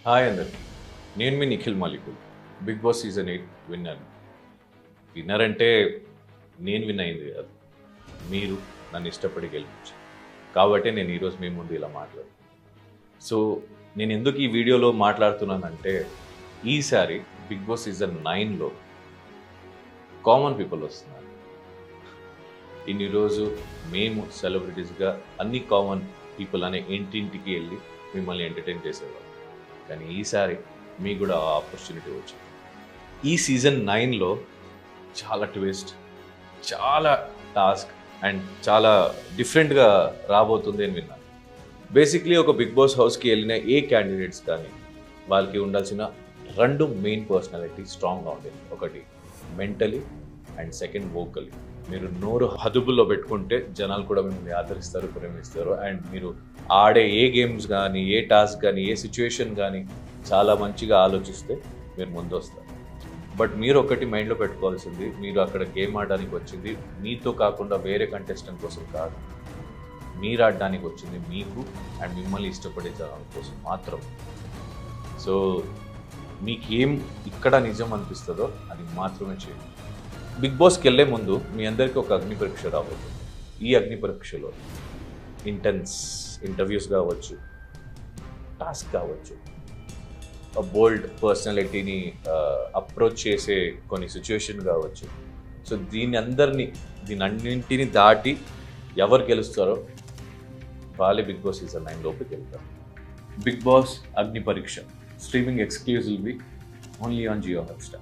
Hi అందరికి, నేను మీ Nikhil Maliakkal. Bigg Boss season 8 winner. Winner అంటే నేను విన్ అయింది కాదు, మీరు నన్ను ఇష్టపడి గెలిపించారు కాబట్టి నేను ఈరోజు మీ ముందు ఇలా మాట్లాడుతున్నాను. సో నేను ఎందుకు ఈ వీడియోలో మాట్లాడుతున్నానంటే, ఈసారి బిగ్ బాస్ సీజన్ 9లో కామన్ పీపుల్ వస్తున్నారు. ఇన్ని రోజు మేము సెలబ్రిటీస్గా అన్ని కామన్ పీపుల్ అనే ఇంటింటికి వెళ్ళి మిమ్మల్ని ఎంటర్టైన్ చేసేవాళ్ళం. కానీ ఈసారి మీకు కూడా ఆ ఆపర్చునిటీ వచ్చింది. ఈ సీజన్ 9లో చాలా ట్విస్ట్, చాలా టాస్క్ అండ్ చాలా డిఫరెంట్గా రాబోతుంది అని విన్నాను. బేసిక్లీ ఒక బిగ్ బాస్ హౌస్కి వెళ్ళిన ఏ క్యాండిడేట్స్ కానీ వాళ్ళకి ఉండాల్సిన రెండు మెయిన్ పర్సనాలిటీ స్ట్రాంగ్గా ఉండేది. ఒకటి మెంటలీ అండ్ సెకండ్ వోకలీ. మీరు నోరు హదుపులో పెట్టుకుంటే జనాలు కూడా మిమ్మల్ని ఆదరిస్తారు, ప్రేమిస్తారు. అండ్ మీరు ఆడే ఏ గేమ్స్ కానీ, ఏ టాస్క్ కానీ, ఏ సిచ్యువేషన్ కానీ చాలా మంచిగా ఆలోచిస్తే మీరు ముందు వస్తారు. బట్ మీరు ఒకటి మైండ్లో పెట్టుకోవాల్సింది, మీరు అక్కడ గేమ్ ఆడడానికి వచ్చింది మీతో కాకుండా వేరే కంటెస్టెంట్ కోసం కాదు. మీరు ఆడడానికి వచ్చింది మీకు అండ్ మిమ్మల్ని ఇష్టపడే జనాల కోసం మాత్రం. సో మీకు ఏం ఇక్కడ నిజం అనిపిస్తుందో అది మాత్రమే చేయండి. బిగ్ బాస్కి వెళ్ళే ముందు మీ అందరికీ ఒక అగ్ని పరీక్ష రాబోతుంది. ఈ అగ్ని పరీక్షలో ఇంటెన్స్ ఇంటర్వ్యూస్ కావచ్చు, టాస్క్ కావచ్చు, బోల్డ్ పర్సనాలిటీని అప్రోచ్ చేసే కొన్ని సిచ్యువేషన్ కావచ్చు. సో దీనన్నింటిని దాటి ఎవరు గెలుస్తారో వాళ్ళే బిగ్ బాస్ సీజన్ 9 లోపలికి వెళ్తారు. Big boss Agni Pariksha streaming exclusively only on Jio Hotstar.